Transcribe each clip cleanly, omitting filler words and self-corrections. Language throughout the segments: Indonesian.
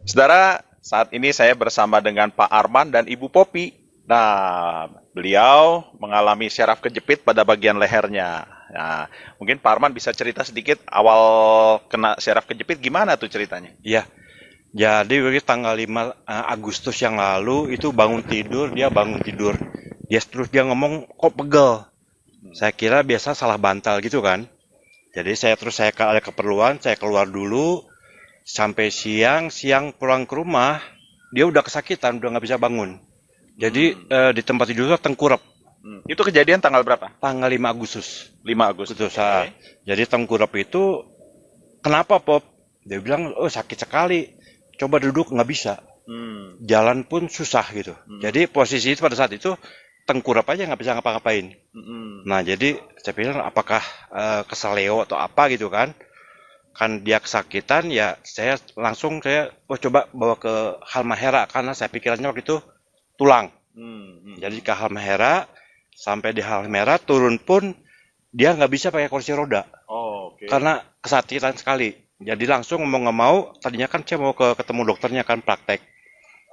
Saudara, saat ini saya bersama dengan Pak Arman dan Ibu Popi. Nah, beliau mengalami syaraf kejepit pada bagian lehernya. Nah, mungkin Pak Arman bisa cerita sedikit awal kena syaraf kejepit gimana tuh ceritanya? Iya, jadi tanggal 5 Agustus yang lalu itu bangun tidur. Dia ngomong kok pegel. Saya kira biasa salah bantal gitu kan. Jadi ada keperluan, saya keluar dulu sampai siang pulang ke rumah, dia udah kesakitan, udah nggak bisa bangun. Jadi Hmm. di tempat tidur tuh tengkurap Itu kejadian tanggal berapa? tanggal 5 Agustus. 5 Agustus. Agustus. Oke. Jadi tengkurap itu kenapa Pop? Dia bilang, oh sakit sekali. Coba duduk nggak bisa. Hmm. Jalan pun susah gitu. Hmm. Jadi posisi itu pada saat itu tengkurap aja nggak bisa ngapa-ngapain. Hmm. Nah jadi saya bilang apakah keseleo atau apa gitu kan? Kan dia kesakitan ya saya coba bawa ke Halmahera karena saya pikirannya waktu itu tulang. Hmm. Jadi ke Halmahera sampai di Halmahera turun pun dia nggak bisa pakai kursi roda Oh, oke. karena kesakitan sekali. Jadi langsung mau nggak mau tadinya kan saya mau ketemu dokternya kan praktek.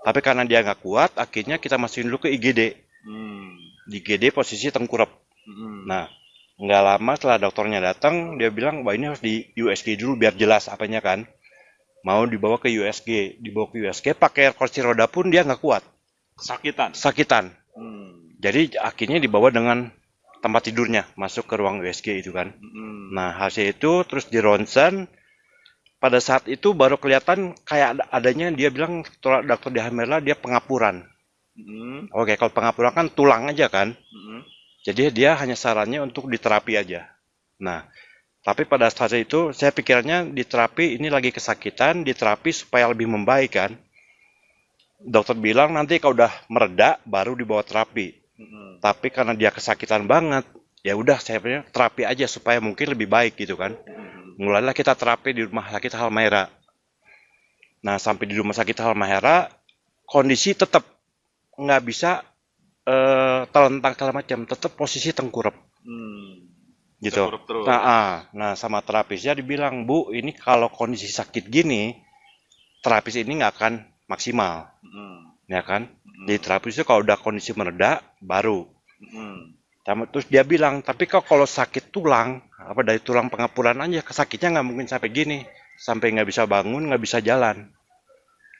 Tapi karena dia nggak kuat, akhirnya kita masukin dulu ke IGD. Hmm. Di IGD posisi tengkurap. Hmm. Nah, nggak lama setelah dokternya datang, dia bilang, wah ini harus di USG dulu biar jelas apanya kan. Mau dibawa ke USG pakai kursi roda pun dia nggak kuat, Kesakitan. sakitan. Hmm. Jadi akhirnya dibawa dengan tempat tidurnya masuk ke ruang USG itu kan. Hmm. Nah, hasil itu terus di ronsen. Pada saat itu baru kelihatan kayak adanya dia bilang dokter di Hammerla dia pengapuran. Hmm. Oke, kalau pengapuran kan tulang aja kan. Hmm. Jadi dia hanya sarannya untuk diterapi aja. Nah, tapi pada saat itu saya pikirannya diterapi ini lagi kesakitan, diterapi supaya lebih membaik kan. Dokter bilang nanti kalau udah mereda baru dibawa terapi. Hmm. Tapi karena dia kesakitan banget, ya udah saya pikir terapi aja supaya mungkin lebih baik gitu kan. Hmm. Mulailah kita terapi di rumah sakit Halmahera. Nah, sampai di rumah sakit Halmahera, kondisi tetap nggak bisa telentang segala macam, tetap posisi tengkurap Hmm. gitu. Tengkurap Nah, terus. nah sama terapisnya dibilang, Bu, ini kalau kondisi sakit gini, terapis ini nggak akan maksimal, Hmm. ya kan? Di Hmm. terapis itu kalau udah kondisi mereda, baru. Hmm. Terus dia bilang, tapi kalau sakit tulang, apa dari tulang pengapuran aja, kesakitnya nggak mungkin sampai gini, sampai nggak bisa bangun, nggak bisa jalan.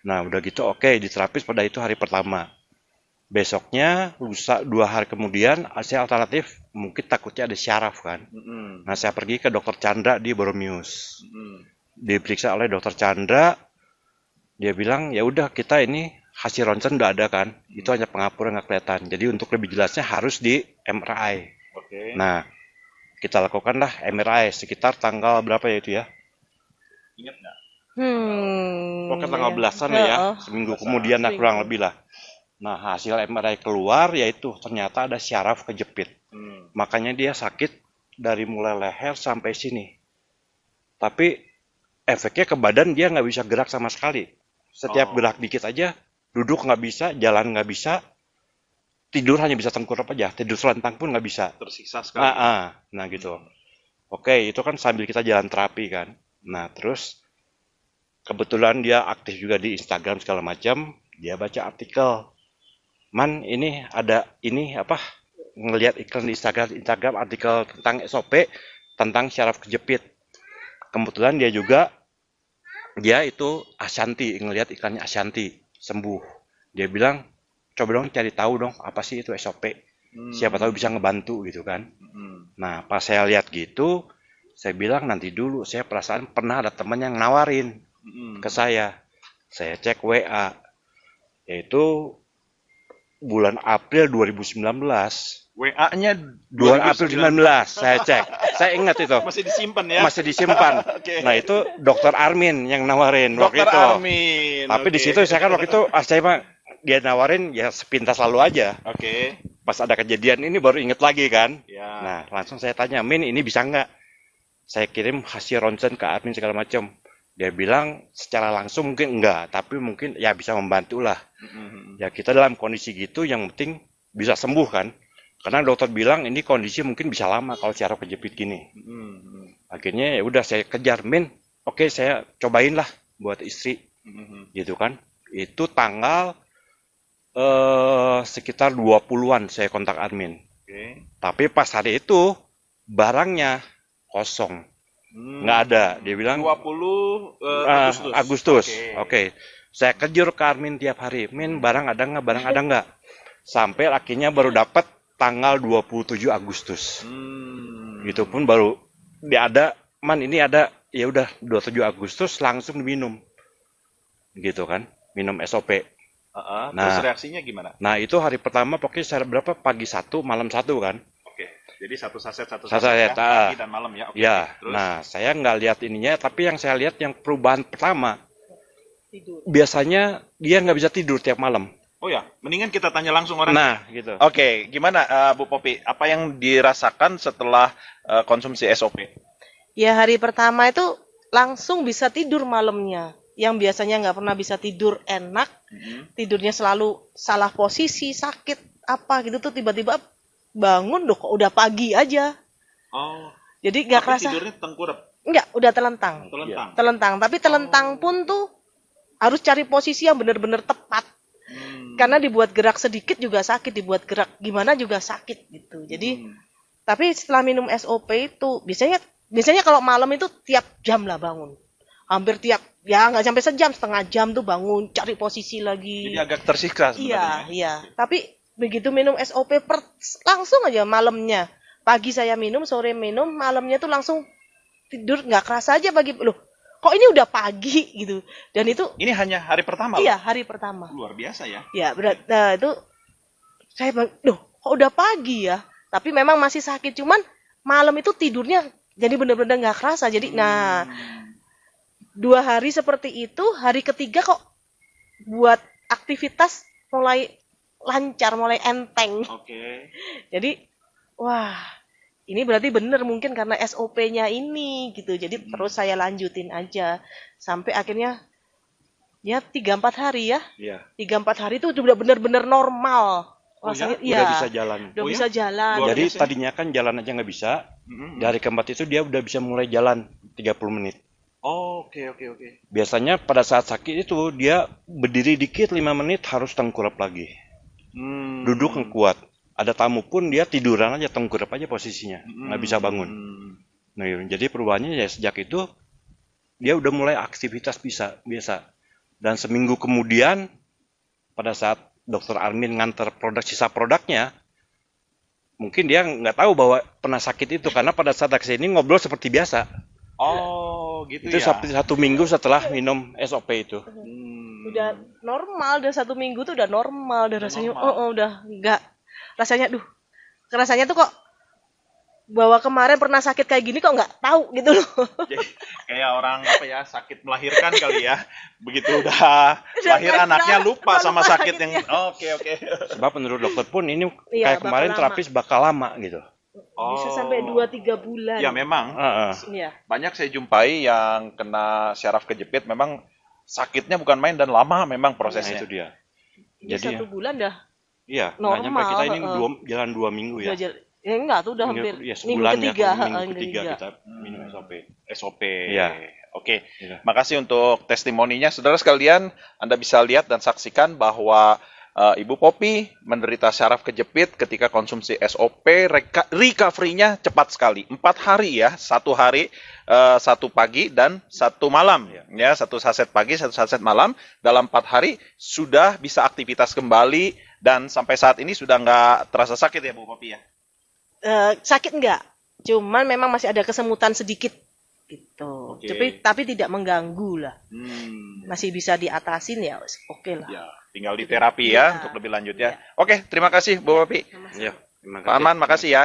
Nah, udah gitu, oke, di terapis pada itu hari pertama. Besoknya, lusa 2 hari kemudian, saya alternatif, mungkin takutnya ada syaraf kan. Hmm. Nah, saya pergi ke dokter Chandra di Boromius. Hmm. Diperiksa oleh dokter Chandra, dia bilang, ya udah kita ini hasil ronsen udah ada kan, itu Hmm. hanya pengapuran nggak kelihatan. Jadi untuk lebih jelasnya harus di MRI. Oke. Nah, kita lakukanlah MRI sekitar tanggal berapa ya itu ya? Ingat nggak? Tanggal Pokoknya tanggal Ya. belasan lah ya, Heeh. seminggu belasan. kemudian lah kurang Seminggu. lebih lah. Nah, hasil MRI keluar yaitu ternyata ada syaraf kejepit. Hmm. Makanya dia sakit dari mulai leher sampai sini. Tapi efeknya ke badan dia nggak bisa gerak sama sekali. Setiap Oh, gerak dikit aja, duduk nggak bisa, jalan nggak bisa, tidur hanya bisa tengkurap aja, tidur selentang pun nggak bisa. tersiksa Nah, sekali. nah gitu. Hmm. Oke, itu kan sambil kita jalan terapi kan. Nah, terus kebetulan dia aktif juga di Instagram segala macam, dia baca artikel. Man, ini ada ini apa? Ngelihat iklan di Instagram artikel tentang SOP tentang syaraf kejepit. Kebetulan dia itu Ashanti, ngelihat iklannya Ashanti sembuh. Dia bilang, coba dong cari tahu dong apa sih itu SOP. Siapa tahu bisa Hmm. ngebantu gitu kan. Hmm. Nah, pas saya lihat gitu, saya bilang nanti dulu, saya perasaan pernah ada teman yang nawarin ke Hmm. saya. Saya cek WA, yaitu bulan April 2019. WA-nya 2 April 19 2019. saya cek. Saya ingat itu. Masih disimpan ya? Masih disimpan. Oke. Nah, itu dokter Armin yang nawarin waktu Dokter itu. Armin. Tapi di Oke. situ saya kan waktu itu saya mah dia nawarin ya sepintas lalu aja. Oke. Pas ada kejadian ini baru inget lagi kan. Ya. Nah, langsung saya tanya, Min ini bisa nggak? Saya kirim hasil ronsen ke admin segala macam. Dia bilang secara langsung mungkin enggak, tapi mungkin ya bisa membantu lah. Hmm. Ya kita dalam kondisi gitu yang penting bisa sembuh kan. Karena dokter bilang ini kondisi mungkin bisa lama kalau syaraf kejepit gini. Hmm. Akhirnya ya udah saya kejar, Min. Oke, saya cobain lah buat istri. gitu kan. Itu tanggal sekitar 20-an saya kontak admin. Tapi pas hari itu barangnya kosong, nggak ada. Dia bilang 20 Agustus. Oke. Saya kejar ke admin tiap hari, Min, barang ada nggak, barang ada nggak. Sampai akhirnya baru dapat tanggal 27 Agustus. Gitu pun baru dia ada, Man ini ada, ya udah 27 Agustus langsung diminum. Gitu kan, minum SOP. Terus reaksinya gimana? Nah itu hari pertama pokoknya saya berapa, pagi 1, malam 1 kan. Oke, jadi satu saset Saset, ya, pagi dan malam ya. Oke. Ya, Terus? nah saya nggak lihat ininya, tapi yang saya lihat yang perubahan pertama, Tidur. biasanya dia nggak bisa tidur tiap malam. Oh ya, mendingan kita tanya langsung orang. Nah, gitu. Oke, gimana Bu Popi? Apa yang dirasakan setelah konsumsi SOP? Ya hari pertama itu langsung bisa tidur malamnya. Yang biasanya nggak pernah bisa tidur enak, tidurnya selalu salah posisi, sakit apa gitu tuh tiba-tiba bangun loh kok udah pagi aja. Oh. Jadi nggak Tapi kerasa. tidurnya tengkurap, Enggak, udah telentang. telentang. Telentang, tapi telentang pun tuh harus cari posisi yang benar-benar tepat. Karena dibuat gerak sedikit juga sakit, dibuat gerak gimana juga sakit gitu. Jadi tapi setelah minum SOP itu biasanya kalau malam itu tiap jam lah bangun. Hampir tiap, ya nggak sampai sejam, setengah jam tuh bangun, cari posisi lagi. Jadi agak tersiksa sebenarnya. Iya. Tapi begitu minum SOP langsung aja malamnya. Pagi saya minum, sore minum, malamnya tuh langsung tidur nggak kerasa aja loh. Kok ini udah pagi gitu. Dan itu Ini hanya hari pertama iya loh. hari pertama. Luar biasa ya. Ya berat. Nah, itu saya loh kok udah pagi ya. Tapi memang masih sakit. Cuman malam itu tidurnya jadi benar-benar nggak kerasa. Jadi nah 2 hari seperti itu, hari ketiga kok buat aktivitas mulai lancar, mulai enteng. Oke. Jadi, wah, ini berarti bener mungkin karena SOP-nya ini gitu. Jadi terus saya lanjutin aja sampai akhirnya ya 3-4 hari ya. Iya. 3-4 hari itu udah bener-bener normal. Oh ya? Rasanya Udah bisa jalan. Udah Oh ya? bisa jalan. Luar Jadi biasa ya. tadinya kan jalan aja nggak bisa. Dari keempat itu dia udah bisa mulai jalan 30 menit. Oh, oke. Biasanya pada saat sakit itu dia berdiri dikit 5 menit harus tengkurap lagi. Duduk yang kuat. Ada tamu pun dia tiduran aja, tengkurap aja posisinya, nggak bisa bangun. Nah, jadi perubahannya ya sejak itu dia udah mulai aktivitas biasa. Dan seminggu kemudian pada saat Dokter Armin nganter sisa produknya, mungkin dia nggak tahu bahwa pernah sakit itu karena pada saat kesini ngobrol seperti biasa. Oh, gitu Itu ya. satu minggu setelah minum SOP itu. Udah normal, udah 1 minggu tuh udah normal, udah rasanya normal. udah enggak rasanya rasanya tuh kok bahwa kemarin pernah sakit kayak gini kok nggak tahu gitu loh. Jadi, kayak orang sakit melahirkan kali ya. Begitu udah lahir anaknya lupa sama sakit yang Oke. Sebab menurut dokter pun ini Iya, kayak kemarin bakal terapis bakal lama gitu. Bisa sampai 2-3 bulan. Ya memang Iya. banyak saya jumpai yang kena syaraf kejepit memang sakitnya bukan main dan lama memang Nah, prosesnya. itu dia. Jadi Jadi 1 bulan dah. iya, nggak normal, nyampe kita ini jalan 2 minggu ya. Ya enggak tuh udah hampir Ya, minggu sebulan ketiga, ya, minggu ketiga kita minum SOP. SOP. Iya. Oke. Iya. Makasih untuk testimoninya. Saudara sekalian, Anda bisa lihat dan saksikan bahwa Ibu Popi menderita syaraf kejepit ketika konsumsi SOP, recovery-nya cepat sekali. 4 hari ya, 1 hari, 1 pagi dan 1 malam. Ya, 1 saset pagi, 1 saset malam. Dalam 4 hari sudah bisa aktivitas kembali dan sampai saat ini sudah nggak terasa sakit ya Bu Popi ya? sakit enggak? Cuman memang masih ada kesemutan sedikit gitu. Oke. Tapi tidak mengganggu lah. Hmm. Masih bisa diatasin ya, oke lah. Ya, tinggal di terapi Iya. ya untuk lebih lanjut ya. Oke, terima kasih Bu Popi. Iya, terima Pak Arman, makasih ya.